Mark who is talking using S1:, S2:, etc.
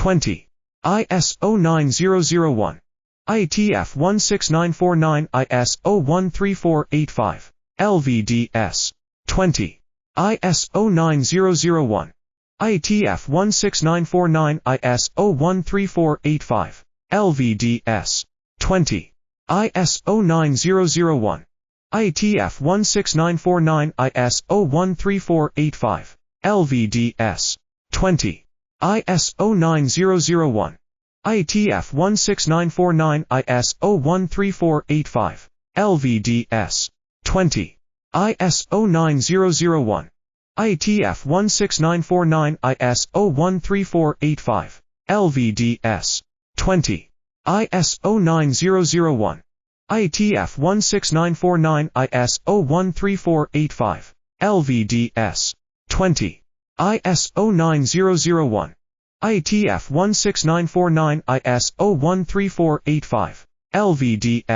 S1: 20. ISO9001. IATF 16949 ISO13485 LVDS. 20. ISO9001. IATF 16949 ISO13485 LVDS. 20. ISO9001. IATF 16949 ISO13485 LVDS. 20. ISO9001. IATF 16949 ISO13485 LVDS. 20. ISO9001. IATF 16949 ISO13485 LVDS. 20. ISO9001. IATF 16949 ISO13485 LVDS. 20. ISO9001. IATF 16949 ISO13485 LVDS.